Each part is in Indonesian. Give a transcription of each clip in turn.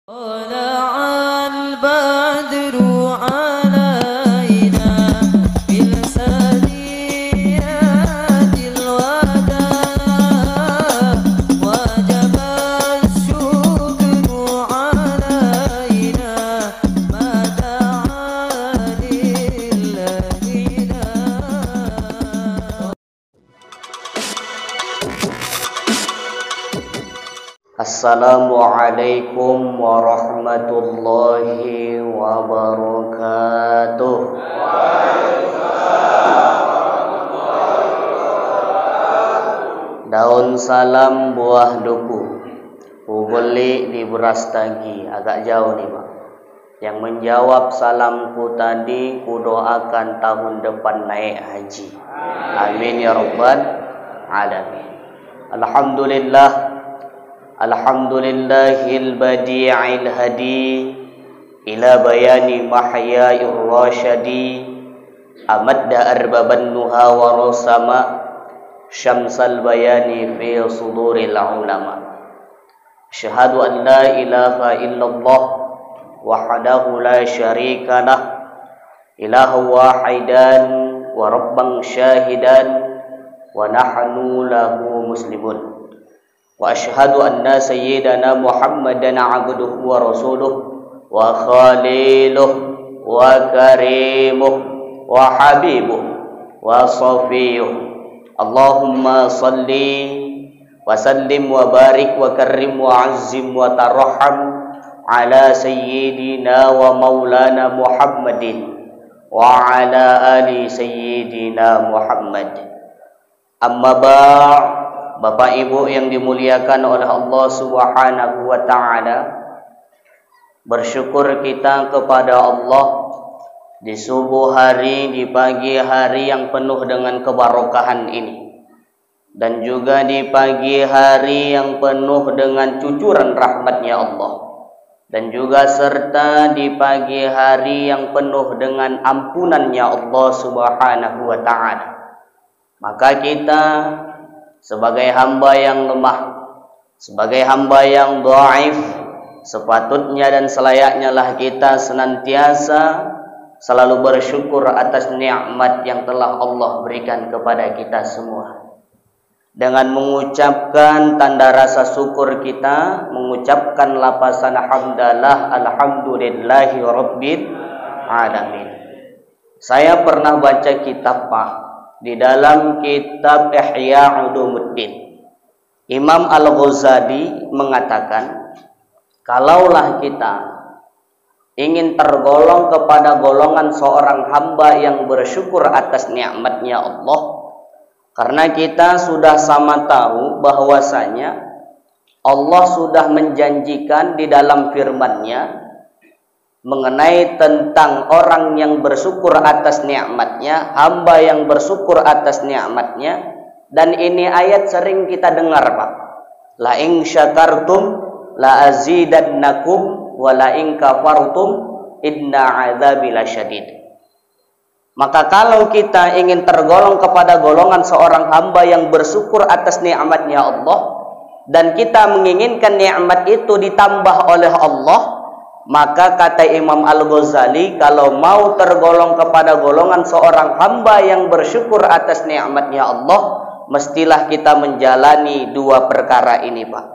طلع البدر علينا بالثنيات الوداع وجب الشكر علينا ما دعا لله. Assalamualaikum warahmatullahi wabarakatuh. Daun salam buah duku, beli di beras tagi. Agak jauh nih Pak. Yang menjawab salamku tadi, kudoakan tahun depan naik haji. Amin ya rabbal alamin. Alhamdulillah. Alhamdulillahil badi'il hadi ila bayani mahya'ir rasyadi amadda arbaban nuha wa rasama syamsal bayani fi suduril ulama. Syahadu an la ilaha illallah wahdahu la syarika lah, ilahu wahidan wa rabban syahidan wa nahnu lahu muslimun. Wa asyhadu anna sayyidana Muhammadan abduhu wa rasuluh wa khaliluh wa karimuh wa habibuh wa safiyuh. Allahumma salli wa sallim wa barik wa karrim wa azzim wa tarham ala sayyidina wa maulana Muhammadin wa ala ali sayyidina Muhammad. Amma ba', Bapak Ibu yang dimuliakan oleh Allah Subhanahu wa ta'ala, bersyukur kita kepada Allah di subuh hari, di pagi hari yang penuh dengan kebarokahan ini, dan juga di pagi hari yang penuh dengan cucuran rahmatnya Allah, dan juga serta di pagi hari yang penuh dengan ampunannya Allah Subhanahu wa ta'ala. Maka kita sebagai hamba yang lemah, sebagai hamba yang dhaif, sepatutnya dan selayaknya lah kita senantiasa selalu bersyukur atas nikmat yang telah Allah berikan kepada kita semua. Dengan mengucapkan tanda rasa syukur kita, mengucapkan lapasan hamdalah alhamdulillahi rabbil alamin. Saya pernah baca kitab Pak, di dalam kitab Ihya Ulumuddin, Imam Al-Ghazali mengatakan, kalaulah kita ingin tergolong kepada golongan seorang hamba yang bersyukur atas nikmatnya Allah, karena kita sudah sama tahu bahwasanya Allah sudah menjanjikan di dalam firman-Nya mengenai tentang orang yang bersyukur atas nikmatnya, hamba yang bersyukur atas nikmatnya. Dan ini ayat sering kita dengar Pak, la in syakartum la azidannakum wa la in kafartum inna adzabi lasyadid. Maka kalau kita ingin tergolong kepada golongan seorang hamba yang bersyukur atas nikmatnya Allah, dan kita menginginkan nikmat itu ditambah oleh Allah, maka kata Imam Al-Ghazali, kalau mau tergolong kepada golongan seorang hamba yang bersyukur atas nikmatnya Allah, mestilah kita menjalani dua perkara ini Pak.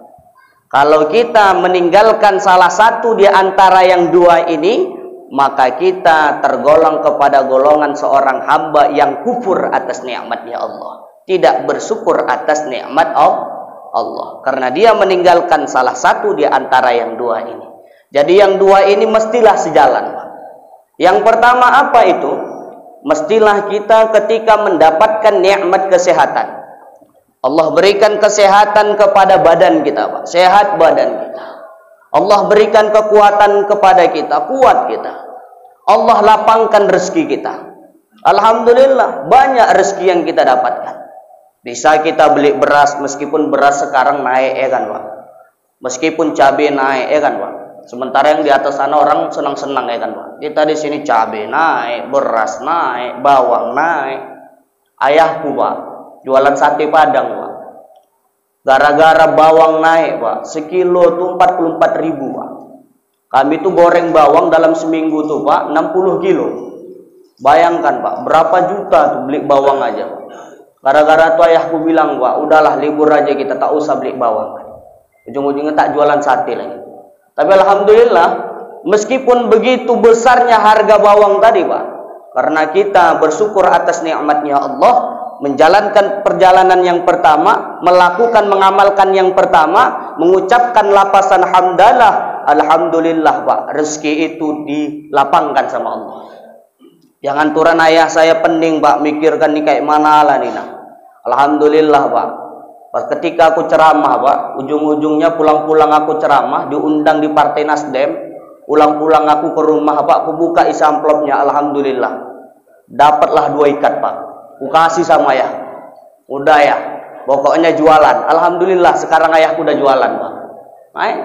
Kalau kita meninggalkan salah satu di antara yang dua ini, maka kita tergolong kepada golongan seorang hamba yang kufur atas nikmatnya Allah, tidak bersyukur atas nikmat Allah, karena dia meninggalkan salah satu di antara yang dua ini. Jadi yang dua ini mestilah sejalan. Yang pertama apa itu? Mestilah kita ketika mendapatkan nikmat kesehatan, Allah berikan kesehatan kepada badan kita Pak, sehat badan kita. Allah berikan kekuatan kepada kita, kuat kita. Allah lapangkan rezeki kita. Alhamdulillah, banyak rezeki yang kita dapatkan. Bisa kita beli beras, meskipun beras sekarang naik ya kan Pak, meskipun cabai naik ya kan Pak. Sementara yang di atas sana orang senang-senang ya kan Pak. Kita di sini cabai naik, beras naik, bawang naik. Ayahku Pak jualan sate Padang Pak, gara-gara bawang naik Pak, sekilo tuh 44.000 Pak. Kami tuh goreng bawang dalam seminggu tuh Pak 60 kilo. Bayangkan Pak, berapa juta tuh beli bawang aja Pak. Gara-gara tuh ayahku bilang Pak, udahlah libur aja kita, tak usah beli bawang. Ujung-ujungnya tak jualan sate lagi. Tapi alhamdulillah, meskipun begitu besarnya harga bawang tadi Pak, karena kita bersyukur atas nikmatnya Allah, menjalankan perjalanan yang pertama, melakukan mengamalkan yang pertama, mengucapkan lapasan hamdalah, alhamdulillah Pak, rezeki itu dilapangkan sama Allah. Jangan turan ayah saya pening Pak, mikirkan nih kayak mana lah nih nah. Alhamdulillah Pak, pas ketika aku ceramah Pak, ujung-ujungnya pulang-pulang aku ceramah, diundang di Partai Nasdem, pulang-pulang aku ke rumah Pak, aku buka isi amplopnya, alhamdulillah, dapatlah 2 ikat Pak, aku kasih sama ayah, udah ya, pokoknya jualan, alhamdulillah sekarang ayahku udah jualan Pak. Baik.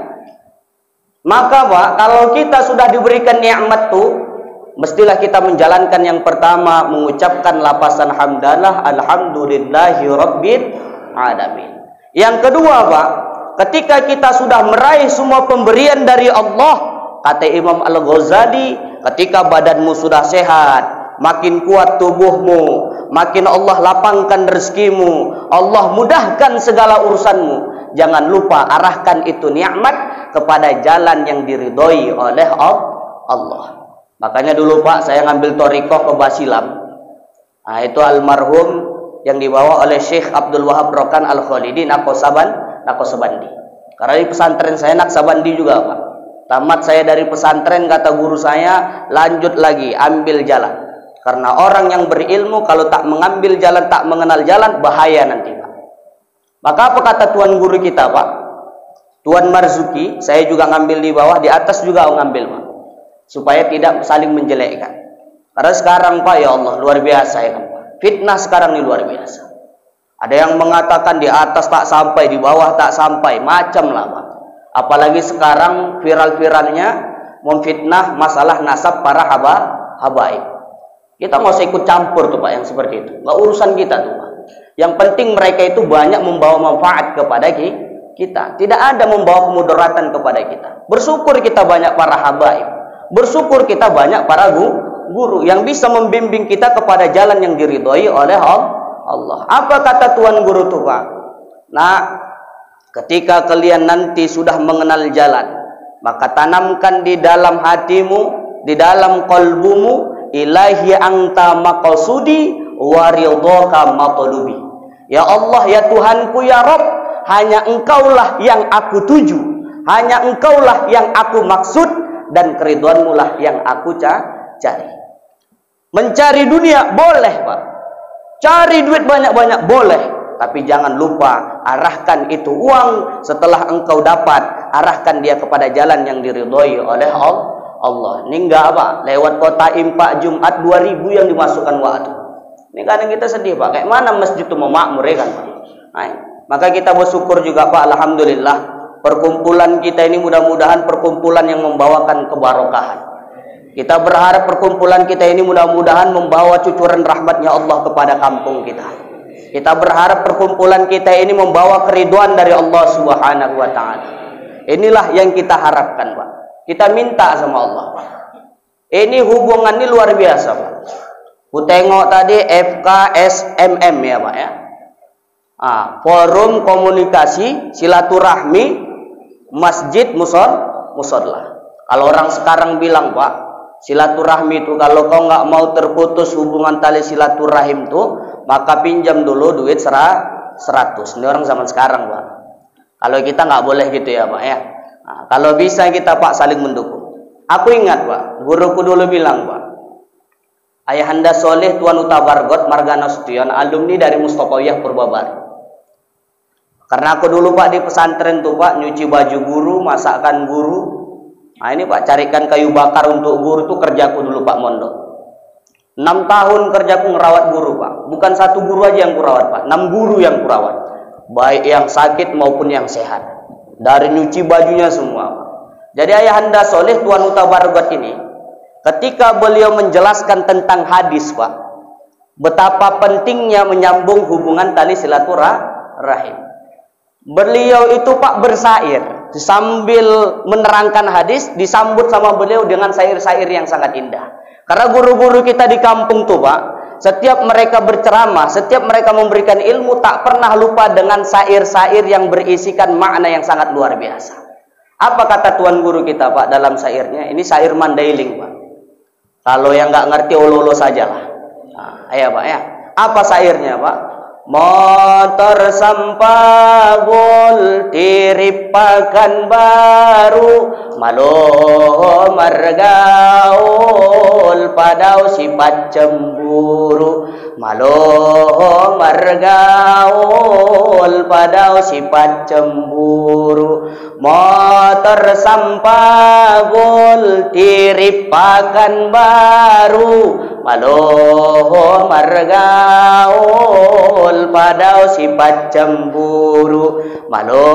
Maka Pak, kalau kita sudah diberikan nikmat tuh, mestilah kita menjalankan yang pertama, mengucapkan lapasan hamdalah, alhamdulillahi rabbil alamin. Yang kedua Pak, ketika kita sudah meraih semua pemberian dari Allah, kata Imam Al-Ghazali, ketika badanmu sudah sehat, makin kuat tubuhmu, makin Allah lapangkan rezekimu, Allah mudahkan segala urusanmu, jangan lupa arahkan itu nikmat kepada jalan yang diridhoi oleh Allah. Makanya dulu Pak, saya ngambil thariqah ke Basilam. Nah, itu almarhum yang dibawa oleh Syekh Abdul Wahab Rokan Al-Khalidi Nakosabandi. Karena di pesantren saya Naksabandi juga Pak. Tamat saya dari pesantren, kata guru saya, lanjut lagi, ambil jalan. Karena orang yang berilmu kalau tak mengambil jalan, tak mengenal jalan, bahaya nanti Pak. Maka apa kata tuan guru kita Pak? Tuan Marzuki, saya juga ngambil di bawah, di atas juga ngambil Pak, supaya tidak saling menjelekkan. Karena sekarang Pak, ya Allah, luar biasa ya kan, fitnah sekarang ini luar biasa. Ada yang mengatakan di atas tak sampai, di bawah tak sampai, macam lah Pak. Apalagi sekarang viral-viralnya memfitnah masalah nasab para habaib. Kita nggak usah ikut campur tuh Pak yang seperti itu, nggak urusan kita tuh Pak. Yang penting mereka itu banyak membawa manfaat kepada kita, tidak ada membawa kemudaratan kepada kita. Bersyukur kita banyak para habaib, bersyukur kita banyak para guru yang bisa membimbing kita kepada jalan yang diridhoi oleh Allah. Apa kata tuan guru tuh Pak? Nah, ketika kalian nanti sudah mengenal jalan, maka tanamkan di dalam hatimu, di dalam qalbumu, ilahi anta maqsudi wa ridhaka matlubi. Ya Allah, ya Tuhanku, ya Rabb, hanya Engkaulah yang aku tuju, hanya Engkaulah yang aku maksud, dan keridhoanmu lah yang aku cari. Mencari dunia boleh Pak, cari duit banyak-banyak boleh, tapi jangan lupa arahkan itu uang setelah engkau dapat, arahkan dia kepada jalan yang diridhoi oleh Allah. Ini enggak Pak, lewat kota Impak Jumat 2000 yang dimasukkan waktu. Ini kadang kita sedih Pak, kayak mana masjid itu mau makmur ya kan Pak. Nah, maka kita bersyukur juga Pak, alhamdulillah, perkumpulan kita ini mudah-mudahan perkumpulan yang membawakan kebarokahan. Kita berharap perkumpulan kita ini mudah-mudahan membawa cucuran rahmatnya Allah kepada kampung kita. Kita berharap perkumpulan kita ini membawa keridhaan dari Allah Subhanahu wa Ta'ala. Inilah yang kita harapkan Pak. Kita minta sama Allah Pak. Ini hubungan ini luar biasa Pak. Ku tengok tadi FKSMM ya Pak ya. Forum komunikasi silaturahmi masjid musholla. Kalau orang sekarang bilang Pak, silaturahmi itu kalau kau nggak mau terputus hubungan tali silaturahim tuh, maka pinjam dulu duit 100. Ini orang zaman sekarang Pak. Kalau kita nggak boleh gitu ya Pak ya. Nah, kalau bisa kita Pak saling mendukung. Aku ingat Pak, guruku dulu bilang Pak, Ayahanda Soleh Tuan Utabargot Margana Sution, alumni dari Mustofawiyah Purbabaru. Karena aku dulu Pak di pesantren tuh Pak, nyuci baju guru, masakan guru. Nah ini Pak, carikan kayu bakar untuk guru tuh kerjaku dulu Pak mondok. 6 tahun kerjaku ngerawat guru Pak. Bukan satu guru aja yang kurawat Pak, 6 guru yang kurawat. Baik yang sakit maupun yang sehat. Dari nyuci bajunya semua Pak. Jadi Ayahanda Soleh Tuan Utabargot ini, ketika beliau menjelaskan tentang hadis Pak, betapa pentingnya menyambung hubungan tali silaturahim. Beliau itu Pak bersair, sambil menerangkan hadis disambut sama beliau dengan syair-syair yang sangat indah. Karena guru-guru kita di kampung tuh Pak, setiap mereka berceramah, setiap mereka memberikan ilmu, tak pernah lupa dengan syair-syair yang berisikan makna yang sangat luar biasa. Apa kata tuan guru kita Pak dalam syairnya? Ini syair Mandailing Pak. Kalau yang nggak ngerti olo-olo sajalah. Nah, ayo Pak ya. Apa syairnya Pak? Motor sampagul tiripakan baru malo margaul padau sifat cemburu malo margaul padau sifat cemburu motor sampagul tiripakan baru malo margaul padau sifat cemburu malo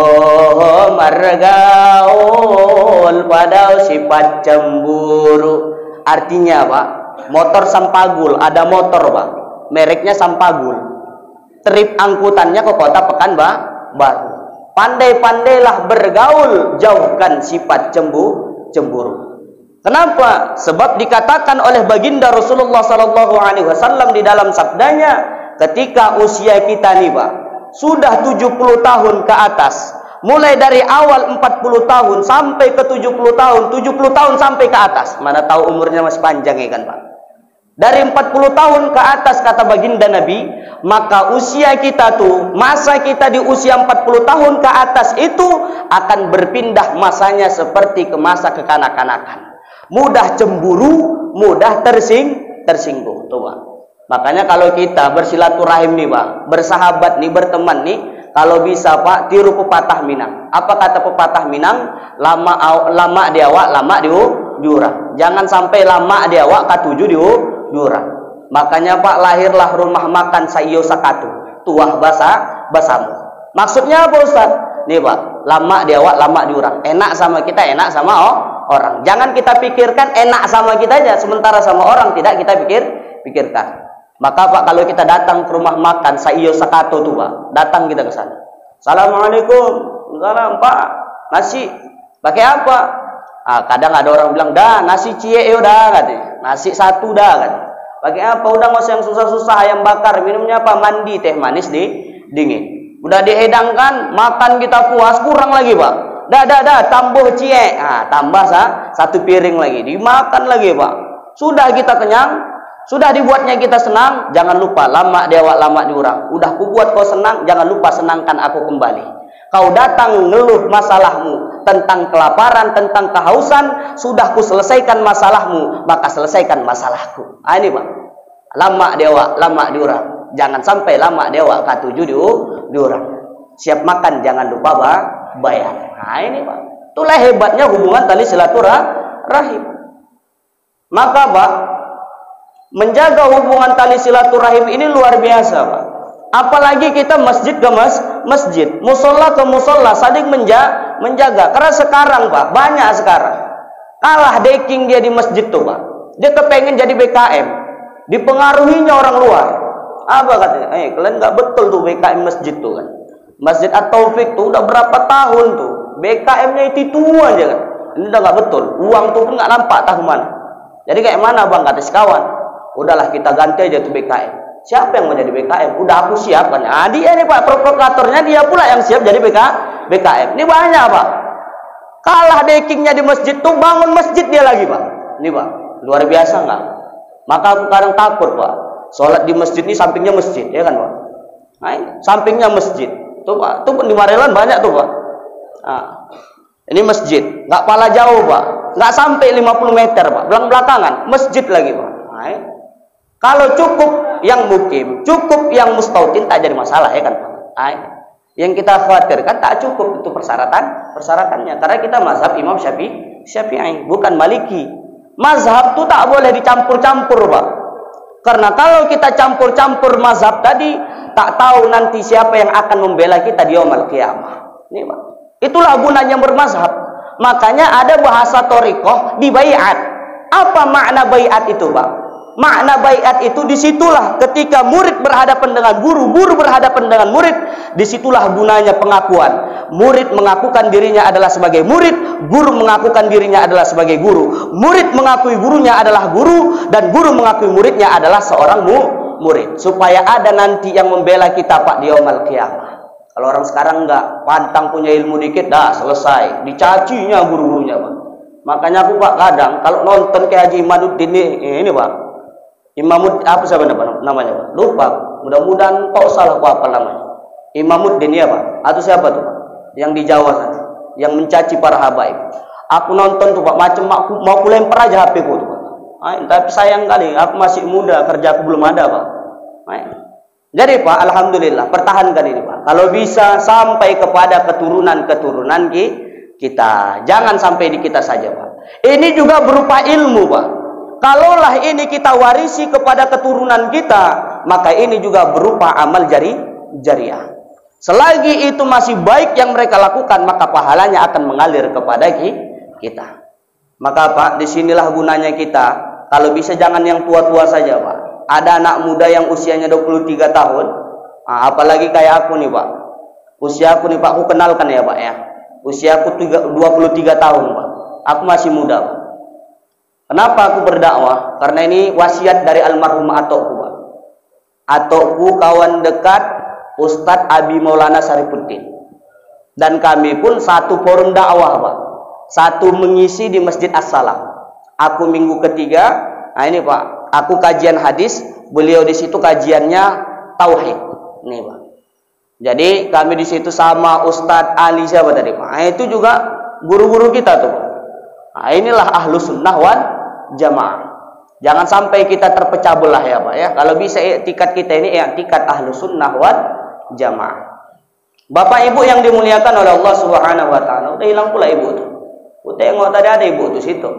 margaul padau sifat cemburu. Artinya Pak, motor Sampagul, ada motor Pak, mereknya Sampagul, trip angkutannya ke kota Pekanbaru. Pandai-pandailah bergaul, jauhkan sifat cemburu. Kenapa? Sebab dikatakan oleh baginda Rasulullah SAW di dalam sabdanya, ketika usia kita nih Pak, sudah 70 tahun ke atas, mulai dari awal 40 tahun sampai ke 70 tahun, 70 tahun sampai ke atas, mana tahu umurnya masih panjang ya kan Pak. Dari 40 tahun ke atas kata baginda Nabi, maka usia kita tuh, masa kita di usia 40 tahun ke atas itu akan berpindah masanya seperti ke masa kekanak-kanakan. Mudah cemburu, mudah tersinggung. Tuh Pak. Makanya kalau kita bersilaturahim nih Pak, bersahabat nih, berteman nih, kalau bisa Pak, tiru pepatah Minang. Apa kata pepatah Minang? Lama di awak, lama di jurang. Jangan sampai lama di awak, katuju di jurang. Makanya Pak, lahirlah rumah makan Saiyo Sakatu, tuah basamu. Maksudnya apa Ustaz? Nih Pak, lama di awak, lama di jurang. Enak sama kita, enak sama orang. Jangan kita pikirkan enak sama kita aja, sementara sama orang tidak kita pikirkan. Maka Pak, kalau kita datang ke rumah makan Saiyo Sakato tuh Pak, datang kita ke sana. Assalamualaikum. Salam Pak. Nasi pakai apa? Kadang ada orang bilang, "Dah, nasi cie udah," katanya. Nasi satu dah katanya. Pakai apa? Udah nggak usah yang susah-susah, ayam bakar. Minumnya apa? Mandi teh manis dingin. Udah dihidangkan, makan kita puas, kurang lagi Pak. Dah, tambah cie. Tambah satu piring lagi, dimakan lagi Pak. Sudah kita kenyang, sudah dibuatnya kita senang. Jangan lupa, lama di awak, lama di urang. Udah kubuat kau senang, jangan lupa senangkan aku kembali. Kau datang ngeluh masalahmu tentang kelaparan, tentang kehausan, sudah ku selesaikan masalahmu, maka selesaikan masalahku. Ini Pak, lama di awak, lama di urang. Jangan sampai lama di awak, katuju di urang. Siap makan, jangan lupa bayar. Ini Pak, itulah hebatnya hubungan tali silaturahim. Maka Pak, menjaga hubungan tali silaturahim ini luar biasa Pak. Apalagi kita masjid ke masjid, musola ke musola, saling menjaga. Karena sekarang Pak, banyak sekarang kalah deking dia di masjid tuh Pak. Dia kepengen jadi BKM, dipengaruhinya orang luar. Apa katanya? Kalian nggak betul tuh BKM masjid tuh kan. Masjid At-Taufik tuh udah berapa tahun tuh, BKM-nya itu aja kan. Ini udah nggak betul. Uang tuh pun nggak nampak tahu mana. Jadi kayak mana Bang, kata sekawan. Udahlah kita ganti aja tuh BKM. Siapa yang mau jadi BKM? Udah aku siap kan. Dia nih Pak, provokatornya dia pula yang siap jadi BKM. Ini banyak Pak. Kalah dekingnya di masjid tuh, bangun masjid dia lagi Pak. Ini Pak, luar biasa nggak? Maka aku kadang takut Pak. Sholat di masjid ini sampingnya masjid, ya kan Pak? Sampingnya masjid. Tuh Pak, tuh di Marelan banyak tuh Pak. Ini masjid, nggak pala jauh Pak. Nggak sampai 50 meter Pak. Belakangan masjid lagi Pak. Kalau cukup yang mukim, cukup yang mustautin, tak jadi masalah ya kan Pak. Yang kita khawatirkan tak cukup itu persyaratannya. Karena kita mazhab Imam Syafi'i, bukan Maliki. Mazhab itu tak boleh dicampur-campur Pak. Karena kalau kita campur-campur mazhab tadi, tak tahu nanti siapa yang akan membela kita di yaumul qiyamah. Ini Pak. Itulah gunanya bermazhab. Makanya ada bahasa thariqah di baiat. Apa makna baiat itu Pak? Makna baiat itu disitulah ketika murid berhadapan dengan guru, guru berhadapan dengan murid, disitulah gunanya pengakuan murid mengakukan dirinya adalah sebagai murid, guru mengakukan dirinya adalah sebagai guru, murid mengakui gurunya adalah guru, dan guru mengakui muridnya adalah seorang murid. Supaya ada nanti yang membela kita Pak di yaumul qiyamah. Kalau orang sekarang enggak, pantang punya ilmu dikit, dah selesai, dicacinya guru-gurunya Pak. Makanya aku Pak kadang kalau nonton kayak Haji Imaduddin ini Pak, Imamud apa siapa namanya Pak? Lupa. Mudah-mudahan tok salah apa namanya. Imamuddin ya Pak? Atau siapa tuh Pak? Yang di Jawa sana, yang mencaci para habaib. Aku nonton tuh Pak, macam mau aku lempar aja HP ku tuh Pak. Tapi sayang kali, aku masih muda, kerja aku belum ada Pak. Jadi Pak, alhamdulillah, pertahankan ini Pak. Kalau bisa sampai kepada keturunan-keturunan kita. Jangan sampai di kita saja Pak. Ini juga berupa ilmu Pak. Kalaulah ini kita warisi kepada keturunan kita, maka ini juga berupa amal jariah. Selagi itu masih baik yang mereka lakukan, maka pahalanya akan mengalir kepada kita. Maka Pak, disinilah gunanya kita. Kalau bisa jangan yang tua-tua saja Pak. Ada anak muda yang usianya 23 tahun. Apalagi kayak aku nih Pak. Usia aku nih Pak, aku kenalkan ya Pak ya. Usia aku 23 tahun Pak. Aku masih muda Pak. Kenapa aku berdakwah? Karena ini wasiat dari almarhum atokku Pak. Atokku kawan dekat Ustadz Abi Maulana Sarifuddin. Dan kami pun satu forum dakwah Pak. Satu mengisi di Masjid As-Salam. Aku minggu ketiga, nah ini Pak, aku kajian hadis, beliau di situ kajiannya tauhid. Nih Pak. Jadi kami di situ sama Ustadz Ali siapa tadi Pak. Nah, itu juga guru-guru kita tuh Pak. Nah, inilah ahlus sunnah wal jamaah. Jangan sampai kita terpecah belah ya Pak ya. Kalau bisa i'tikad kita ini i'tikad ahlus sunnah wal jamaah. Bapak Ibu yang dimuliakan oleh Allah Subhanahu wa taala. Udah hilang pula ibu tuh. Ku tengok tadi ada ibu tuh situ.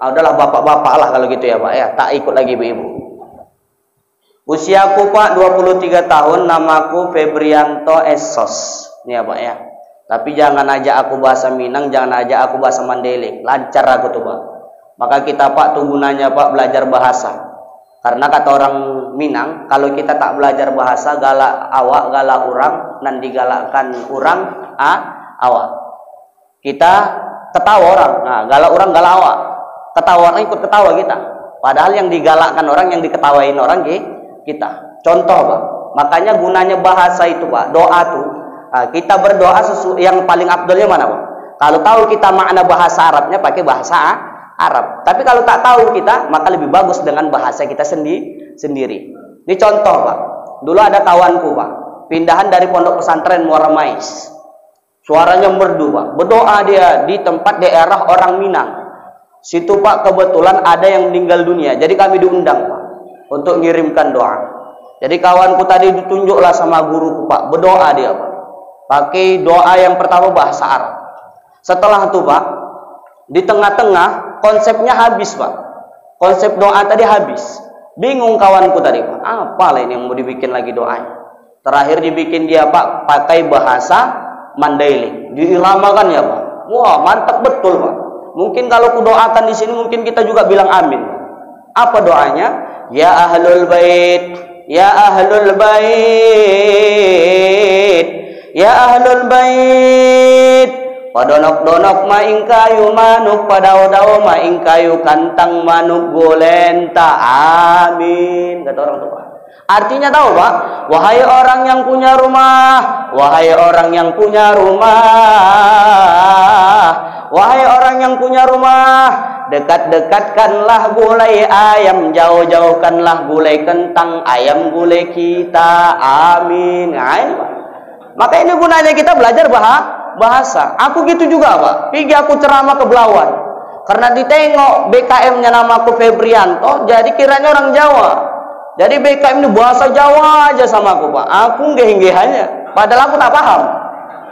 Udahlah bapak-bapak lah kalau gitu ya Pak ya. Tak ikut lagi ibu-ibu. Usiaku Pak 23 tahun, namaku Febrianto Esos. Ini ya Pak ya. Tapi jangan ajak aku bahasa Minang, jangan ajak aku bahasa Mandailing. Lancar aku tuh Pak. Maka kita Pak tuh gunanya Pak belajar bahasa. Karena kata orang Minang, kalau kita tak belajar bahasa, galak awak, galak orang, nan digalakkan orang, awak. Kita ketawa orang, nah galak orang, galak awak. Ketawa orang ikut ketawa kita. Padahal yang digalakkan orang, yang diketawain orang kita. Contoh Pak, makanya gunanya bahasa itu Pak, doa tuh. Nah, kita berdoa yang paling afdolnya mana Pak? Kalau tahu kita makna bahasa Arabnya pakai bahasa Arab. Tapi kalau tak tahu kita, maka lebih bagus dengan bahasa kita sendiri. Ini contoh Pak. Dulu ada kawanku Pak, pindahan dari pondok pesantren Muara Mais. Suaranya merdu Pak. Berdoa dia di tempat daerah orang Minang. Situ Pak kebetulan ada yang meninggal dunia. Jadi kami diundang Pak untuk ngirimkan doa. Jadi kawanku tadi ditunjuklah sama guruku Pak, berdoa dia Pak. Pakai doa yang pertama bahasa Arab. Setelah itu Pak, di tengah-tengah konsepnya habis Pak. Konsep doa tadi habis. Bingung kawanku tadi Pak. Apa lah ini yang mau dibikin lagi doanya? Terakhir dibikin dia Pak pakai bahasa Mandailing. Diiramakan ya Pak. Wah, mantap betul Pak. Mungkin kalau ku doakan di sini mungkin kita juga bilang amin. Apa doanya? Ya ahlul bait, ya ahlul bait, ya ahlul bait. Padonok-donok maing kayu manuk, padaw-daw maing kayu kantang manuk golenta. Amin. Kata orang tua. Artinya tahu Pak? Wahai orang yang punya rumah, wahai orang yang punya rumah, wahai orang yang punya rumah, dekat-dekatkanlah gulai ayam, jauh-jauhkanlah gulai kentang, ayam gulai kita. Amin. Nah, ini Pak. Maka ini gunanya kita belajar bahasa. Aku gitu juga Pak. Pergi aku ceramah ke Belawan. Karena ditengok BKM-nya namaku Febrianto, jadi kiranya orang Jawa. Jadi BKM ini bahasa Jawa aja sama aku Pak. Aku nggih-nggih padahal aku tak paham.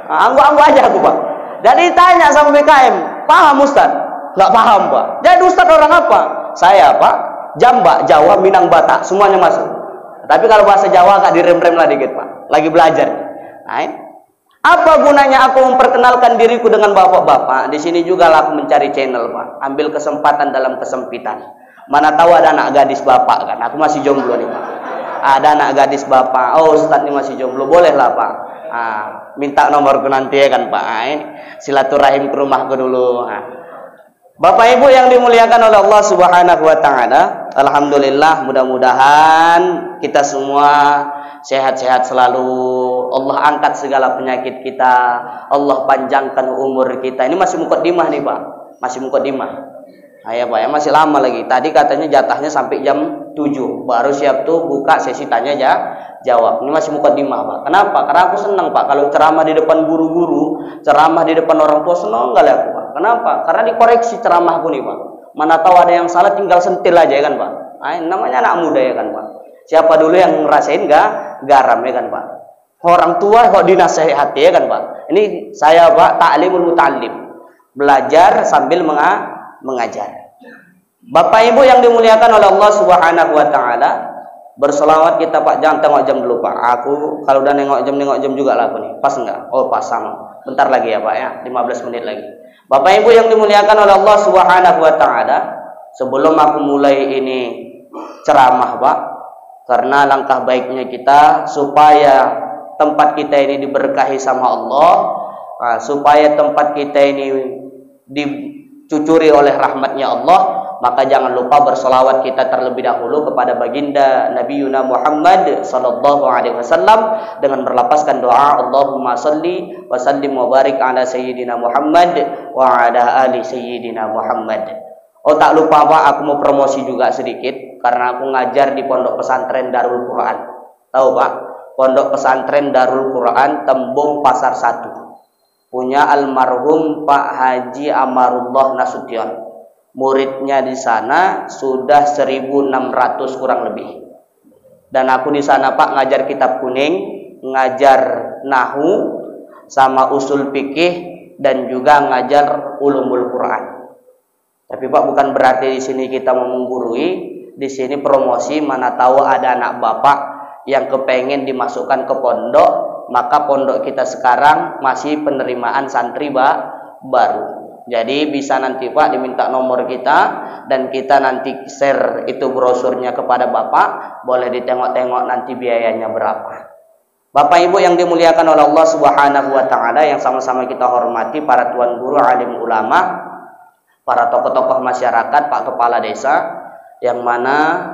Anggu-anggu aja aku Pak. Jadi tanya sama BKM, paham Ustaz? Nggak paham Pak. Jadi Ustaz orang apa? Saya Pak, Jamba, Jawa, Minang, Batak, semuanya masuk. Tapi kalau bahasa Jawa agak direm-rem lah dikit Pak. Lagi belajar. Nah, apa gunanya aku memperkenalkan diriku dengan bapak-bapak? Di sini juga lah aku mencari channel Pak. Ambil kesempatan dalam kesempitan. Mana tahu ada anak gadis bapak kan? Aku masih jomblo nih Pak. Ada anak gadis bapak. Oh Ustaz ini masih jomblo, boleh lah Pak. Minta nomorku nanti ya kan Pak. Ini silaturahim ke rumahku dulu. Bapak Ibu yang dimuliakan oleh Allah Subhanahu wa taala, alhamdulillah, mudah-mudahan kita semua sehat-sehat selalu. Allah angkat segala penyakit kita, Allah panjangkan umur kita. Ini masih mukaddimah nih Pak, masih mukaddimah. Ya Pak, ya masih lama lagi. Tadi katanya jatahnya sampai jam 7, baru siap tuh buka sesi tanya jawab. Ini masih mukaddimah Pak. Kenapa? Karena aku senang Pak kalau ceramah di depan guru-guru, ceramah di depan orang tua, senang kali aku Pak. Kenapa? Karena dikoreksi ceramahku nih Pak. Mana tahu ada yang salah, tinggal sentil aja ya kan Pak. Namanya anak muda ya kan Pak. Siapa dulu yang ngerasain garam ya kan Pak. Orang tua kok dinasehati ya kan Pak. Ini saya Pak, ta'limul muta'allim, belajar sambil mengajar. Bapak Ibu yang dimuliakan oleh Allah Subhanahu wa taala, bersolawat kita Pak. Jangan tengok jam dulu Pak. Aku kalau udah nengok jam juga lah aku nih. Pas enggak? Oh pas, sama. Bentar lagi ya Pak ya, 15 menit lagi. Bapak Ibu yang dimuliakan oleh Allah Subhanahu wa taala, sebelum aku mulai ini ceramah Pak, karena langkah baiknya kita supaya tempat kita ini diberkahi sama Allah, supaya tempat kita ini dicucuri oleh rahmatnya Allah, maka jangan lupa bersolawat kita terlebih dahulu kepada baginda Nabi Yuna Muhammad sallallahu alaihi wasallam dengan berlapaskan doa Allahumma salli wa sallim wa barik ala sayyidina Muhammad wa ala ali sayyidina Muhammad. Oh tak lupa Pak, aku mau promosi juga sedikit karena aku ngajar di Pondok Pesantren Darul Quran. Tahu Pak? Pondok Pesantren Darul Quran Tembung Pasar 1. Punya almarhum Pak Haji Amarullah Nasution. Muridnya di sana sudah 1.600 kurang lebih. Dan aku di sana Pak ngajar kitab kuning, ngajar nahu sama usul fikih dan juga ngajar ulumul Quran. Tapi Pak bukan berarti di sini kita mau menggurui, di sini promosi. Mana tahu ada anak Bapak yang kepengen dimasukkan ke pondok, maka pondok kita sekarang masih penerimaan santri baru. Jadi bisa nanti Pak diminta nomor kita dan kita nanti share itu brosurnya kepada Bapak, boleh ditengok-tengok nanti biayanya berapa. Bapak Ibu yang dimuliakan oleh Allah Subhanahu wa taala, yang sama-sama kita hormati para tuan guru, alim ulama, para tokoh-tokoh masyarakat, Pak Kepala Desa, yang mana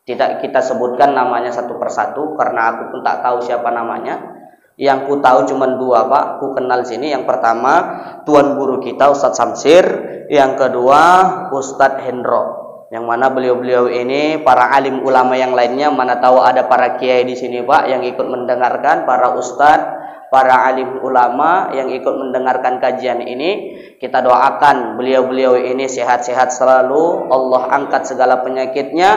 tidak kita sebutkan namanya satu persatu karena aku pun tak tahu siapa namanya. Yang ku tahu cuma 2 Pak, ku kenal sini. Yang pertama tuan guru kita Ustadz Samsir, yang kedua Ustadz Hendro. Yang mana beliau-beliau ini para alim ulama yang lainnya, mana tahu ada para kiai di sini Pak yang ikut mendengarkan, para ustadz, para alim ulama yang ikut mendengarkan kajian ini. Kita doakan beliau-beliau ini sehat-sehat selalu, Allah angkat segala penyakitnya,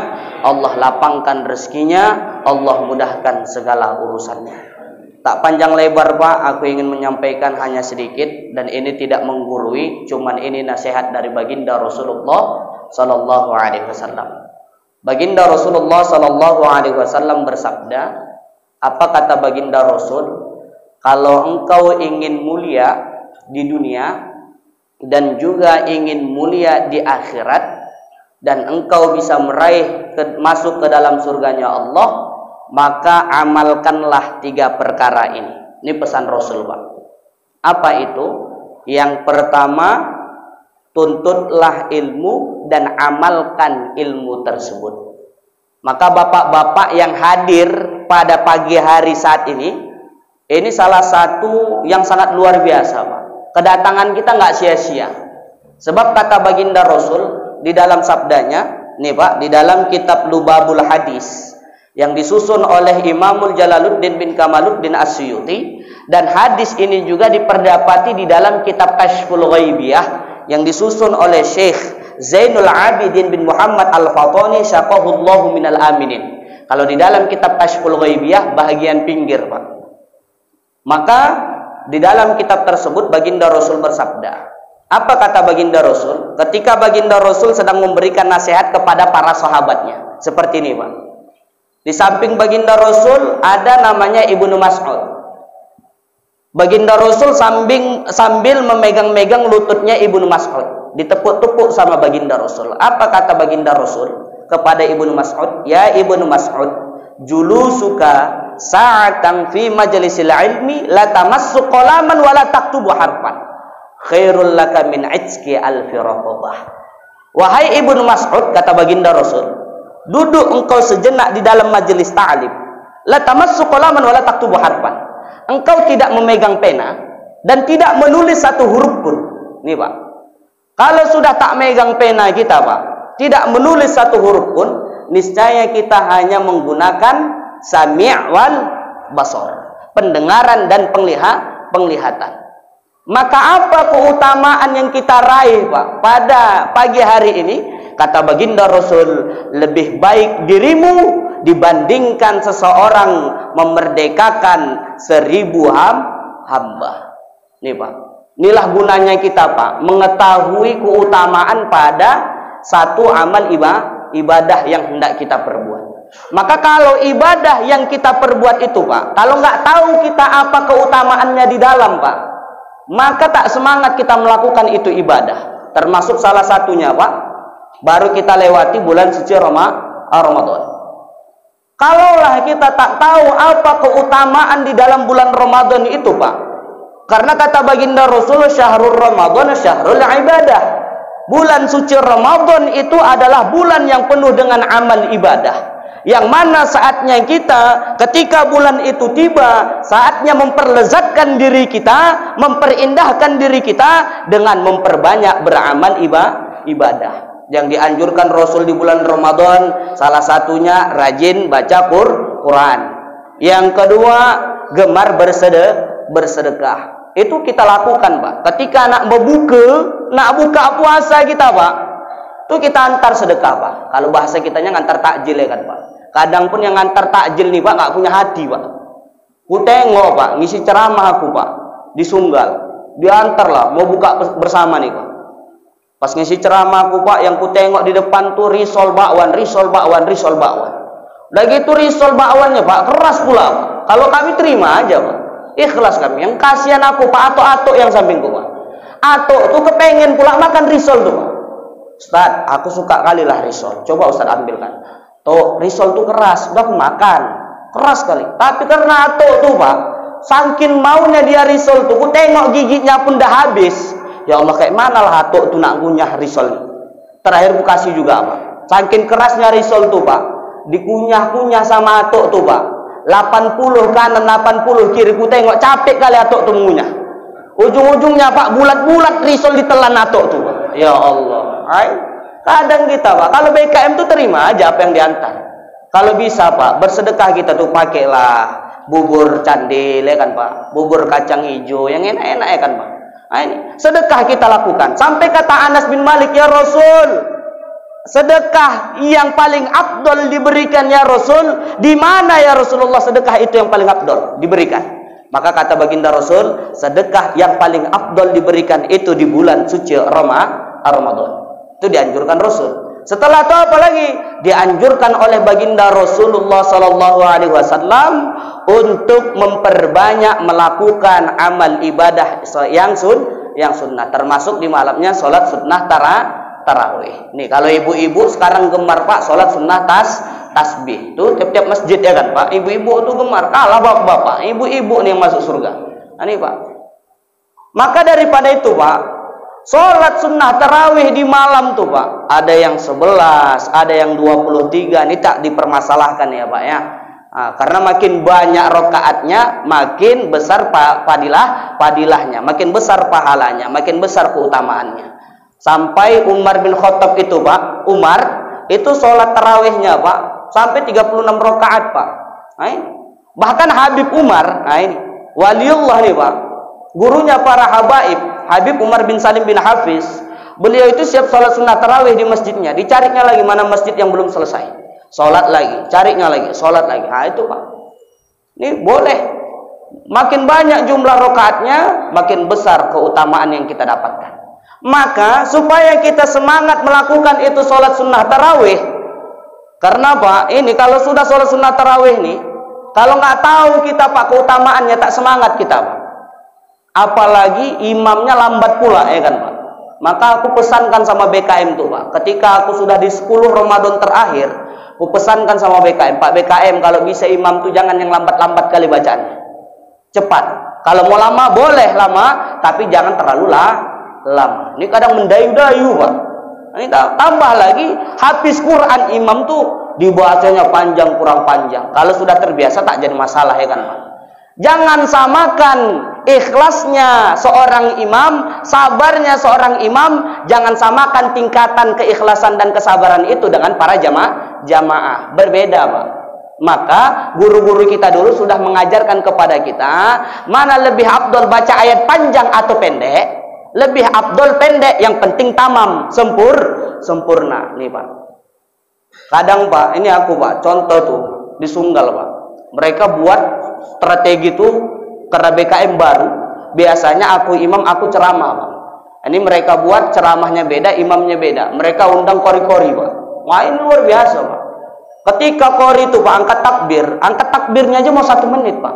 Allah lapangkan rezekinya, Allah mudahkan segala urusannya. Tak panjang lebar Pak, aku ingin menyampaikan hanya sedikit, dan ini tidak menggurui, cuman ini nasihat dari baginda Rasulullah sallallahu alaihi wasallam. Baginda Rasulullah sallallahu alaihi wasallam bersabda, apa kata baginda Rasul? Kalau engkau ingin mulia di dunia dan juga ingin mulia di akhirat, dan engkau bisa meraih masuk ke dalam surganya Allah, maka amalkanlah 3 perkara ini. Ini pesan Rasul Pak. Apa itu? Yang pertama, tuntutlah ilmu dan amalkan ilmu tersebut. Maka bapak-bapak yang hadir pada pagi hari saat ini salah satu yang sangat luar biasa Pak. Kedatangan kita nggak sia-sia. Sebab kata baginda Rasul di dalam sabdanya, nih Pak, di dalam kitab Lubabul Hadis yang disusun oleh Imamul Jalaluddin bin Kamaluddin As-Suyuti, dan hadis ini juga diperdapati di dalam kitab Kashful Ghaibiyah yang disusun oleh Syekh Zainul Abidin bin Muhammad Al-Fatani syaqahullahu minal aminin. Kalau di dalam kitab Kashful Ghaibiyah bahagian pinggir Pak, maka di dalam kitab tersebut baginda Rasul bersabda. Apa kata baginda Rasul? Ketika baginda Rasul sedang memberikan nasihat kepada para sahabatnya, seperti ini Pak. Di samping baginda Rasul ada namanya Ibnu Mas'ud. Baginda Rasul sambil memegang-megang lututnya Ibnu Mas'ud, ditepuk-tepuk sama baginda Rasul. Apa kata baginda Rasul kepada Ibnu Mas'ud? Ya Ibnu Mas'ud, julusuka sa'atan fi majlisil ilmi la tamassu qalaman wa la taktubu harfan khairul laka min itqi alfi raqabah. Wahai Ibnu Mas'ud, kata baginda Rasul, duduk engkau sejenak di dalam majelis ta'lim, la tamassu qalaman wa la taktubu harfan. Engkau tidak memegang pena dan tidak menulis satu huruf pun. Nih Pak, kalau sudah tak megang pena kita Pak, tidak menulis satu huruf pun, niscaya kita hanya menggunakan sami' wal basar, pendengaran dan penglihatan. Maka apa keutamaan yang kita raih Pak pada pagi hari ini? Kata baginda Rasul, lebih baik dirimu dibandingkan seseorang memerdekakan 1000 hamba. Nih Pak, inilah gunanya kita Pak, mengetahui keutamaan pada satu amal ibadah yang hendak kita perbuat. Maka kalau ibadah yang kita perbuat itu Pak, kalau nggak tahu kita apa keutamaannya di dalam Pak, maka tak semangat kita melakukan itu ibadah. Termasuk salah satunya Pak, baru kita lewati bulan suci Ramadan. Kalaulah kita tak tahu apa keutamaan di dalam bulan Ramadan itu Pak, karena kata baginda Rasul, syahrul Ramadan syahrul ibadah. Bulan suci Ramadan itu adalah bulan yang penuh dengan amal ibadah, yang mana saatnya kita ketika bulan itu tiba, saatnya memperlezatkan diri kita, memperindahkan diri kita dengan memperbanyak beramal ibadah. Yang dianjurkan Rasul di bulan Ramadan, salah satunya rajin baca Quran. Yang kedua, gemar bersedekah. Itu kita lakukan Pak. Ketika nak buka puasa kita Pak, itu kita antar sedekah Pak. Kalau bahasa kitanya ngantar takjil ya kan Pak. Kadang pun yang ngantar takjil nih Pak nggak punya hati Pak. Ku tengok Pak, ngisi ceramah aku Pak di Sunggal, diantar lah mau buka bersama nih Pak. Pas ngisi ceramah aku Pak, yang ku tengok di depan tuh risol bakwan. Udah gitu risol bakwannya Pak keras pula Pak. Kalau kami terima aja Pak, ikhlas kami. Yang kasihan aku Pak atok-atok yang sampingku Pak. Atok tuh kepengen pula makan risol tuh Pak. Ustaz, aku suka kali lah risol. Coba Ustaz ambilkan. Tuh, risol tuh keras, udah aku makan. Keras sekali. Tapi karena atuk tuh Pak, saking maunya dia risol tuh, aku tengok giginya pun dah habis. Ya Allah, kayak mana lah atuk tuh nak ngunyah risol ini. Terakhir aku kasih juga Pak. Saking kerasnya risol tuh Pak, dikunyah-kunyah sama atuk tuh Pak. 80 kanan, 80 kiri, aku tengok capek kali atuk tuh mengunyah. Ujung-ujungnya Pak, bulat-bulat risol ditelan atuk tuh Pak. Ya Allah. Kadang kita Pak, kalau BKM tuh terima aja apa yang diantar. Kalau bisa Pak, bersedekah kita tuh pakailah bubur candil ya kan Pak, bubur kacang hijau yang enak-enak ya kan Pak. Nah, ini sedekah kita lakukan. Sampai kata Anas bin Malik, ya Rasul, sedekah yang paling afdol diberikan ya Rasul, di mana ya Rasulullah sedekah itu yang paling afdol diberikan? Maka kata baginda Rasul, sedekah yang paling afdol diberikan itu di bulan suci Ramadan. Itu dianjurkan Rasul. Setelah itu apa lagi? Dianjurkan oleh baginda Rasulullah sallallahu alaihi wasallam untuk memperbanyak melakukan amal ibadah yang sunnah, termasuk di malamnya salat sunnah tarawih. Nih kalau ibu-ibu sekarang gemar Pak salat sunnah tasbih. Tuh tiap-tiap masjid ya kan Pak. Ibu-ibu tuh gemar, kalah bapak-bapak. Ibu-ibu nih yang masuk surga. Nah, ini Pak. Maka daripada itu Pak, sholat sunnah tarawih di malam tuh Pak, ada yang 11, ada yang 23. Ini tak dipermasalahkan ya Pak ya. Nah, karena makin banyak rokaatnya, makin besar padilahnya, makin besar pahalanya, makin besar keutamaannya. Sampai Umar bin Khattab itu Pak, Umar itu sholat tarawihnya Pak sampai 36 rokaat Pak. Nah, bahkan Habib Umar, nah ini waliullah nih Pak, gurunya para habaib, Habib Umar bin Salim bin Hafiz, beliau itu siap sholat sunnah tarawih di masjidnya, dicarinya lagi mana masjid yang belum selesai, sholat lagi, carinya lagi, sholat lagi. Nah itu Pak, ini boleh. Makin banyak jumlah rokaatnya, makin besar keutamaan yang kita dapatkan. Maka supaya kita semangat melakukan itu sholat sunnah tarawih, karena Pak, ini kalau sudah sholat sunnah tarawih nih, kalau nggak tahu kita Pak keutamaannya, tak semangat kita Pak. Apalagi imamnya lambat pula ya kan Pak. Maka aku pesankan sama BKM tuh Pak, ketika aku sudah di 10 Ramadan terakhir, aku pesankan sama BKM, Pak BKM kalau bisa imam tuh jangan yang lambat-lambat kali bacaannya, cepat. Kalau mau lama boleh lama, tapi jangan terlalu lama. Ini kadang mendayu-dayu Pak. Ini tambah lagi habis Quran imam tuh dibacanya panjang kurang panjang. Kalau sudah terbiasa tak jadi masalah ya kan Pak. Jangan samakan ikhlasnya seorang imam, sabarnya seorang imam, jangan samakan tingkatan keikhlasan dan kesabaran itu dengan para jamaah. Berbeda Pak. Maka guru-guru kita dulu sudah mengajarkan kepada kita, mana lebih afdol baca ayat panjang atau pendek? Lebih afdol pendek, yang penting tamam, sempurna. Nih Pak. Kadang Pak, ini aku Pak, contoh tuh di Sunggal Pak. Mereka buat strategi tuh karena BKM baru. Biasanya aku imam, aku ceramah Pak. Ini mereka buat ceramahnya beda, imamnya beda. Mereka undang kori-kori Pak. Wah ini luar biasa Pak. Ketika kori itu Pak angkat takbirnya aja mau 1 menit Pak.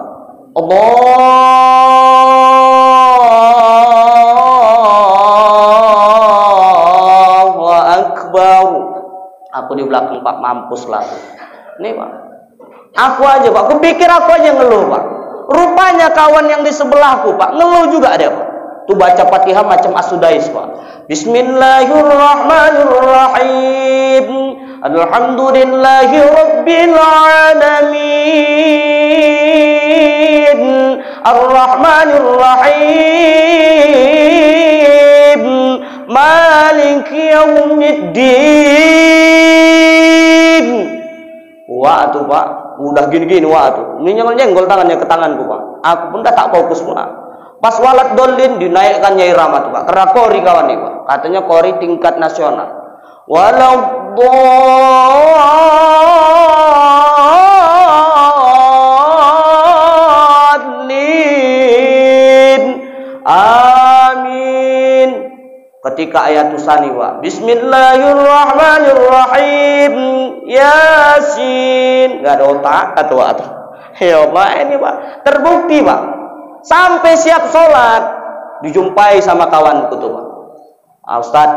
Allahu Akbar. Aku di belakang Pak, mampus lah. Nih Pak, aku aja Pak, kupikir aku aja ngeluh Pak. Rupanya kawan yang di sebelahku Pak, ngeluh juga ada Pak. Tuh baca Fatihah macam As-Sudais Pak. Bismillahirrahmanirrahim. Alhamdulillahi Rabbil Alamin. Ar-Rahmanirrahim. Maliki Yaumiddin. Wah tuh Pak, udah gini-gini wah tuh. Ini nyenggol tangannya ke tanganku Pak. Aku pun tak fokus pula. Pas walat dolin dinaikkannya irama tuh Pak. Karena kori kawan nih Pak. Katanya kori tingkat nasional. Walau dolin. Amin. Ketika ayat Tusani Pak, Bismillahirrahmanirrahim, Yasin, nggak ada otak atau apa? Ya Allah ini Pak, terbukti Pak, sampai siap sholat dijumpai sama kawanku tuh Pak. Ustaz,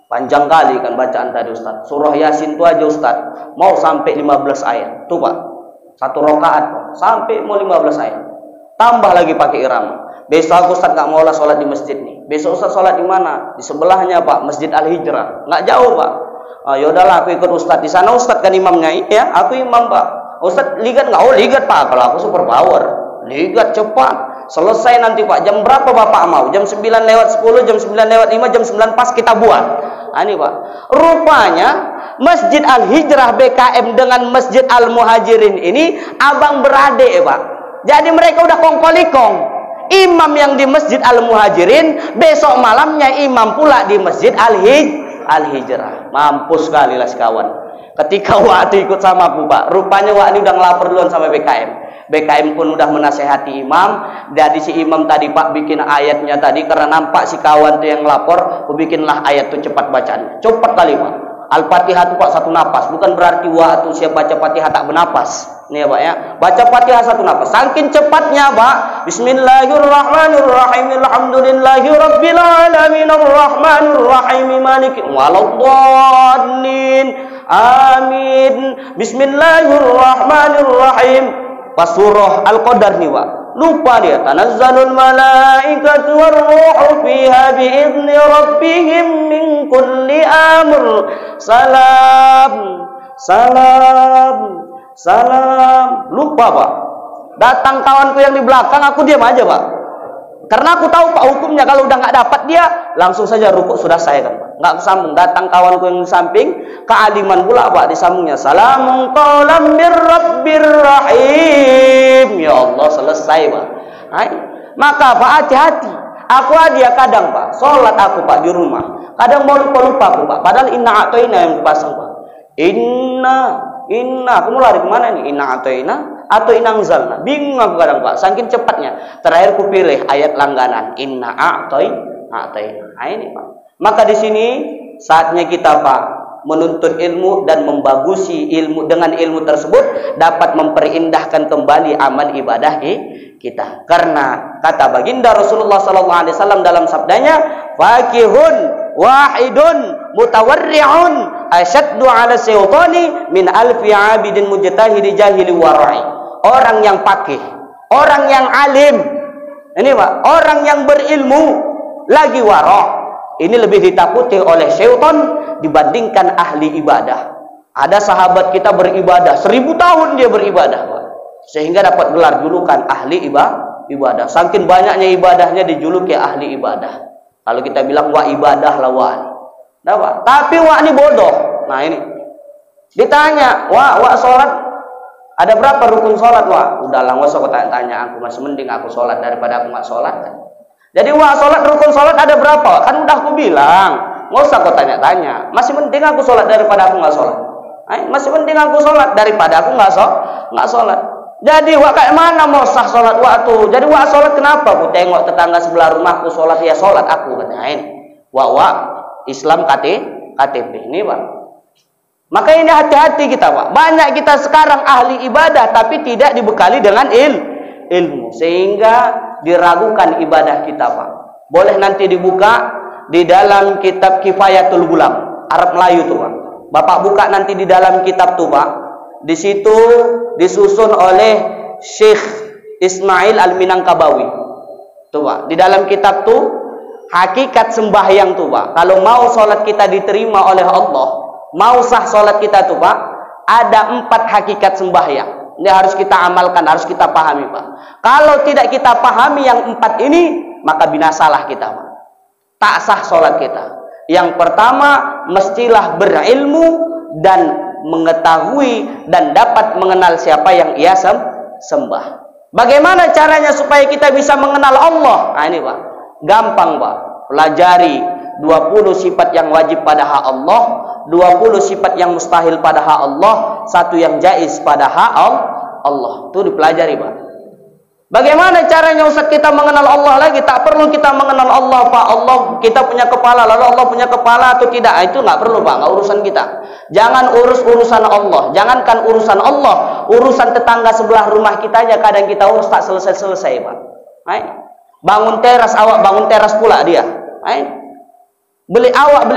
panjang kali kan bacaan tadi Ustaz. Surah Yasin itu aja Ustaz, mau sampai 15 ayat tuh Pak, 1 rakaat Pak, sampai mau 15 ayat. Tambah lagi pakai irama. Besok Ustaz nggak mau sholat di masjid nih. Besok Ustaz sholat di mana? Di sebelahnya Pak, Masjid Al-Hijrah. Nggak jauh Pak. Ya udahlah, aku ikut Ustaz di sana. Ustaz kan imamnya, ya. Aku imam Pak. Ustaz ligat nggak? Oh ligat Pak. Kalau aku super power, ligat cepat. Selesai nanti Pak. Jam berapa Bapak mau? Jam 9 lewat 10, jam 9 lewat 5, jam 9 pas kita buat. Ini Pak. Rupanya Masjid Al-Hijrah BKM dengan Masjid Al-Muhajirin ini abang beradik ya Pak. Jadi mereka udah kongkolikong. Imam yang di Masjid Al-Muhajirin, besok malamnya imam pula di Masjid Al-Hijrah. Mampus sekali lah sekawan. Ketika waktu ikut sama aku Pak, rupanya waktu udah ngelapor duluan sama BKM. BKM pun udah menasehati imam. Dari si imam tadi Pak bikin ayatnya tadi, karena nampak si kawan tuh yang ngelapor, aku bikinlah ayat tuh cepat bacaan. Cepat kali Pak. Al-Fatihah itu Pak 1 napas, bukan berarti waktu siap baca Fatihah tak bernapas. Nih ya Pak ya, baca Fatihah 1 napas. Saking cepatnya Pak. Bismillahirrahmanirrahim. Alhamdulillahi Rabbil Alamin. Ar-Rahmanirrahim. Maliki Waladdallin. Amin. Bismillahirrahmanirrahim. Pas surah Al-Qadar nih Pak, lupa dia. Tanazzalul malaikatu warruhu fiha biizni rabbihim min kulli amr. Salam. Lupa Pak. Datang kawanku yang di belakang, aku diam aja Pak. Karena aku tahu Pak hukumnya, kalau udah nggak dapat dia langsung saja rukuk sudah saya kan Pak. Nggak kesambung. Datang kawanku yang di samping, kealiman pula Pak disambungnya. Salamun qawlan mir rabbir rahim. Ya Allah, selesai Pak. Hai. Maka Pak hati-hati. Aku aja kadang Pak, sholat aku Pak di rumah, kadang mau lupa aku Pak. Padahal inna atoina yang dipasang Pak. Inna, aku mau lari kemana nih? Inna atoina atau inangzalna? Bingung aku kadang Pak, saking cepatnya. Terakhir ku pilih ayat langganan, inna atoina. Nah ini Pak. Maka di sini saatnya kita Pak menuntut ilmu dan membagusi ilmu, dengan ilmu tersebut dapat memperindahkan kembali amal ibadah kita. Karena kata baginda Rasulullah sallallahu alaihi wasallam dalam sabdanya, "Faqihun wahidun mutawarri'un asyaddu 'ala syaitani min alfi 'abidin mujtahidi jahili wara'i." Orang yang faqih, orang yang alim, ini Pak, orang yang berilmu lagi wara', ini lebih ditakuti oleh syaitan dibandingkan ahli ibadah. Ada sahabat kita beribadah 1000 tahun dia beribadah, Pak, sehingga dapat gelar julukan ahli ibadah. Saking banyaknya ibadahnya dijuluki ahli ibadah. Kalau kita bilang wa ibadah lah wa. Nah, Pak, tapi wa ini bodoh. Nah, ini ditanya, wa sholat ada berapa rukun sholat? Wa, udahlah nggak usah kau tanya, aku masih mending aku sholat daripada aku nggak sholat. Jadi wa sholat, rukun sholat ada berapa? Kan udah aku bilang, nggak usah kau tanya-tanya. Masih penting aku sholat daripada aku nggak sholat. Masih penting aku sholat daripada aku nggak sholat. Jadi wa kayak mana mau sah sholat waktu? Jadi wa sholat kenapa? Aku tengok tetangga sebelah rumahku sholat, ya sholat aku katanya. Wa Islam KTP ini, Pak. Maka ini hati-hati kita, Pak. Banyak kita sekarang ahli ibadah tapi tidak dibekali dengan ilmu, sehingga diragukan ibadah kita, Pak. Boleh nanti dibuka di dalam kitab Kifayatul Gulam, Arab Melayu tuh, Pak. Bapak buka nanti di dalam kitab tuh, Pak. Di situ disusun oleh Syekh Ismail Al-Minangkabawi. Tuh, Pak. Di dalam kitab tuh hakikat sembahyang tuh, Pak. Kalau mau sholat kita diterima oleh Allah, mau sah sholat kita tuh, Pak, ada 4 hakikat sembahyang. Ini harus kita amalkan, harus kita pahami, Pak. Kalau tidak kita pahami yang 4 ini, maka binasalah kita, Pak. Tak sah sholat kita. Yang pertama, mestilah berilmu dan mengetahui dan dapat mengenal siapa yang ia sembah. Bagaimana caranya supaya kita bisa mengenal Allah? Nah, ini, Pak. Gampang, Pak. Pelajari 20 sifat yang wajib pada hak Allah, 20 sifat yang mustahil pada hak Allah, 1 yang jaiz pada hak Allah. Itu dipelajari, Pak. Bagaimana caranya Ustaz kita mengenal Allah lagi? Tak perlu kita mengenal Allah, Pak. Allah kita punya kepala, lalu Allah punya kepala atau tidak? Itu nggak perlu, Pak. Nggak urusan kita. Jangan urus urusan Allah. Jangankan urusan Allah, urusan tetangga sebelah rumah kita aja kadang kita urus tak selesai-selesai, Pak. Bangun teras, awak bangun teras pula dia. Beli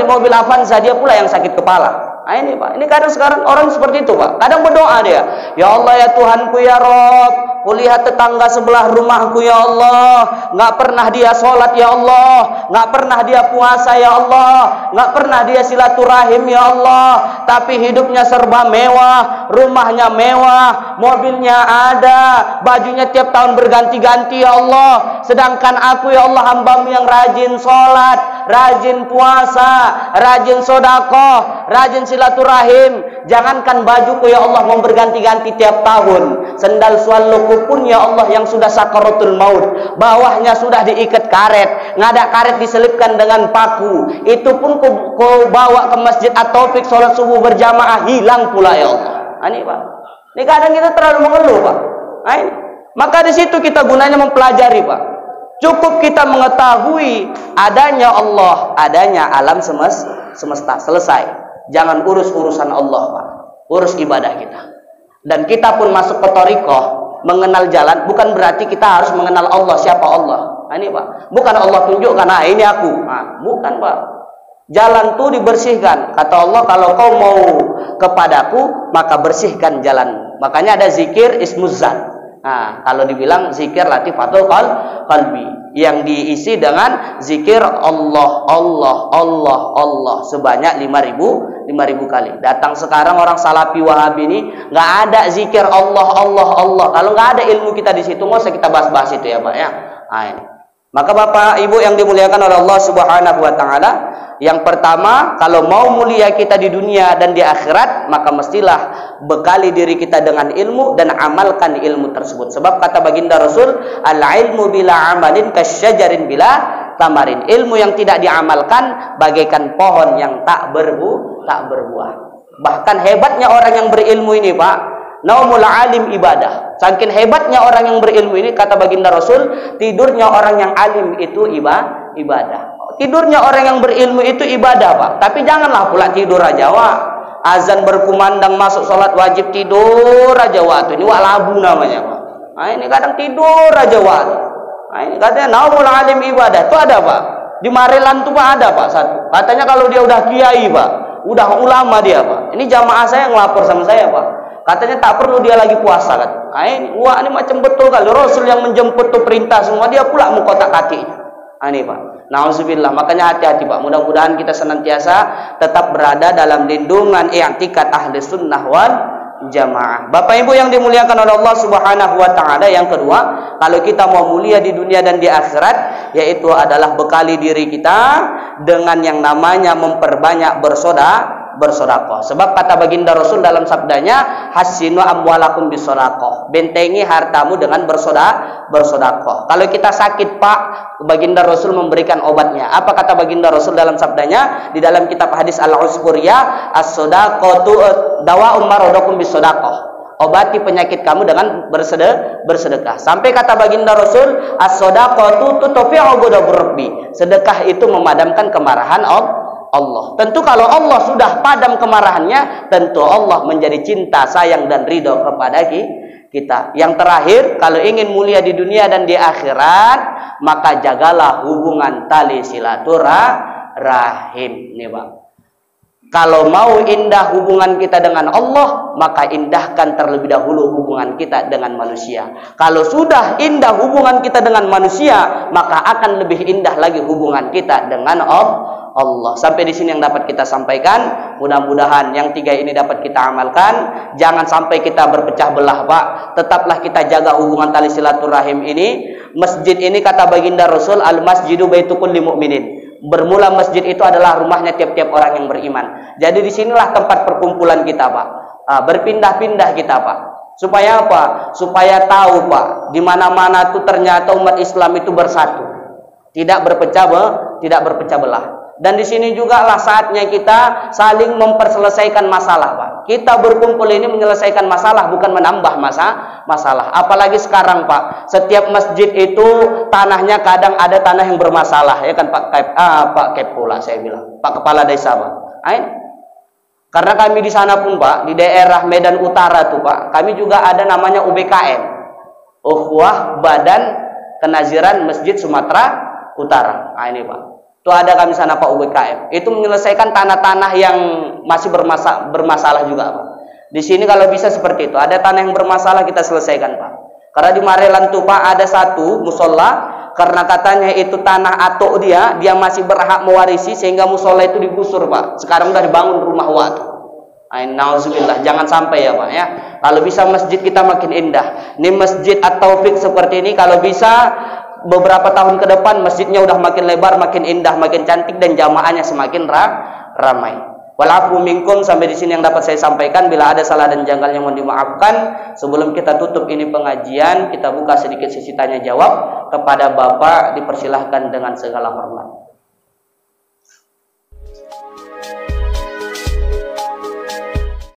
mobil Avanza, dia pula yang sakit kepala. Ini, Pak. Ini kadang sekarang orang seperti itu, Pak. Kadang berdoa dia, ya Allah ya Tuhanku ya Rob, kulihat tetangga sebelah rumahku ya Allah, nggak pernah dia sholat ya Allah, nggak pernah dia puasa ya Allah, nggak pernah dia silaturahim ya Allah, tapi hidupnya serba mewah, rumahnya mewah, mobilnya ada, bajunya tiap tahun berganti-ganti ya Allah, sedangkan aku ya Allah hambamu yang rajin sholat, rajin puasa, rajin sodakoh, rajin silaturahim. Jangankan bajuku ya Allah mau berganti-ganti tiap tahun, sendal sualuku pun ya Allah yang sudah sakaratul maut, bawahnya sudah diikat karet, nggak ada karet diselipkan dengan paku, itu pun ku bawa ke masjid At-Taufik sholat subuh berjamaah, hilang pula ya Allah. Ini, Pak. Ini kadang kita terlalu mengeluh, Pak. Maka di situ kita gunanya mempelajari, Pak. Cukup kita mengetahui adanya Allah, adanya alam semesta, selesai. Jangan urus urusan Allah, Pak. Urus ibadah kita. Dan kita pun masuk ke thariqah, mengenal jalan, bukan berarti kita harus mengenal Allah, siapa Allah. Ini, Pak. Bukan Allah tunjukkan, ini aku. Bukan, Pak. Jalan itu dibersihkan. Kata Allah, kalau kau mau kepadaku, maka bersihkan jalan. Makanya ada zikir ismuzzat. Kalau dibilang zikir latifatul qalbi, yang diisi dengan zikir Allah, Allah, Allah, Allah sebanyak 5.000 kali. Datang sekarang orang Salafi Wahabi ini nggak ada zikir Allah, Allah, Allah. Kalau nggak ada ilmu kita di situ, nggak usah kita bahas-bahas itu ya, Pak ya. Maka Bapak Ibu yang dimuliakan oleh Allah Subhanahu wa taala, yang pertama, kalau mau mulia kita di dunia dan di akhirat, maka mestilah bekali diri kita dengan ilmu dan amalkan ilmu tersebut. Sebab kata baginda Rasul, al-ilmu bila amalin kasyajarin bila tamarin. Ilmu yang tidak diamalkan bagaikan pohon yang tak berbuah. Bahkan hebatnya orang yang berilmu ini, Pak, naumul alim ibadah. Saking hebatnya orang yang berilmu ini, kata baginda Rasul, tidurnya orang yang alim itu ibadah. Tidurnya orang yang berilmu itu ibadah, Pak. Tapi janganlah pula tidur aja, Wak. Azan berkumandang masuk sholat wajib tidur aja, Wak. Ini Wak labu namanya, Pak. Nah, ini kadang tidur aja, Wak. Nah, ini katanya naumul alim ibadah. Itu ada, Pak. Di Marelan tuh Pak ada, Pak, satu. Katanya kalau dia udah kiai, Pak, udah ulama dia, Pak. Ini jamaah saya yang lapor sama saya, Pak. Katanya tak perlu dia lagi puasa, kan. Nah, ini macam betul kali. Rasul yang menjemput tuh perintah semua, dia pula mau kotak-katiknya. Nah, ini, Pak. Nauzubillah. Makanya hati-hati, Pak. Mudah-mudahan kita senantiasa tetap berada dalam lindungan i'tikad ahli sunnah wal jamaah. Bapak Ibu yang dimuliakan oleh Allah Subhanahu wa taala, yang kedua, kalau kita mau mulia di dunia dan di akhirat, yaitu adalah bekali diri kita dengan yang namanya memperbanyak bersedekah. Sebab kata baginda Rasul dalam sabdanya, hasinu amwalakum bisedekah. Bentengi hartamu dengan bersedekah. Kalau kita sakit, Pak, baginda Rasul memberikan obatnya. Apa kata baginda Rasul dalam sabdanya di dalam kitab hadis Al-Usfuriyah, as-sadaqatu dawa'um maradakum bisedekah. Obati penyakit kamu dengan bersedekah. Sampai kata baginda Rasul, as-sadaqatu tutfi'u ghadab rabbi. Sedekah itu memadamkan kemarahan Allah. Tentu kalau Allah sudah padam kemarahannya, tentu Allah menjadi cinta, sayang dan ridho kepada kita. Yang terakhir, kalau ingin mulia di dunia dan di akhirat, maka jagalah hubungan tali silaturahim. Nih, Pak. Kalau mau indah hubungan kita dengan Allah, maka indahkan terlebih dahulu hubungan kita dengan manusia. Kalau sudah indah hubungan kita dengan manusia, maka akan lebih indah lagi hubungan kita dengan Allah. Sampai di sini yang dapat kita sampaikan. Mudah-mudahan yang tiga ini dapat kita amalkan. Jangan sampai kita berpecah belah, Pak. Tetaplah kita jaga hubungan tali silaturahim ini. Masjid ini kata baginda Rasul, al-masjidu baitu kulli mu'minin. Bermula masjid itu adalah rumahnya tiap-tiap orang yang beriman. Jadi disinilah tempat perkumpulan kita, Pak. Berpindah-pindah kita, Pak. Supaya apa? Supaya tahu, Pak, di mana-mana tuh ternyata umat Islam itu bersatu, tidak berpecah belah. Dan di sini juga lah saatnya kita saling memperselesaikan masalah, Pak. Kita berkumpul ini menyelesaikan masalah, bukan menambah masalah. Apalagi sekarang, Pak, setiap masjid itu tanahnya kadang ada tanah yang bermasalah, ya kan, Pak Kepula saya bilang, Pak Kepala Desa, Pak. Karena kami di sana pun, Pak, di daerah Medan Utara tuh, Pak, kami juga ada namanya UBKM, Ukhuwah Badan Kenaziran Masjid Sumatera Utara. Nah, ini, Pak. Itu ada kami sana, Pak, UBKM. Itu menyelesaikan tanah-tanah yang masih bermasalah juga, Pak. Di sini kalau bisa seperti itu. Ada tanah yang bermasalah kita selesaikan, Pak. Karena di Marelan tuh, Pak, ada satu musola, karena katanya itu tanah atok dia masih berhak mewarisi, sehingga musola itu digusur, Pak. Sekarang udah dibangun rumah waktu. Nauzubillah, jangan sampai ya, Pak, ya. Kalau bisa masjid kita makin indah. Ini masjid At-Taufik seperti ini, kalau bisa beberapa tahun ke depan masjidnya udah makin lebar, makin indah, makin cantik, dan jamaahnya semakin ramai. Walafu minkum. Sampai di sini yang dapat saya sampaikan. Bila ada salah dan janggal yang mohon dimaafkan. Sebelum kita tutup ini pengajian, kita buka sedikit sesi tanya jawab kepada Bapak. Dipersilahkan dengan segala hormat.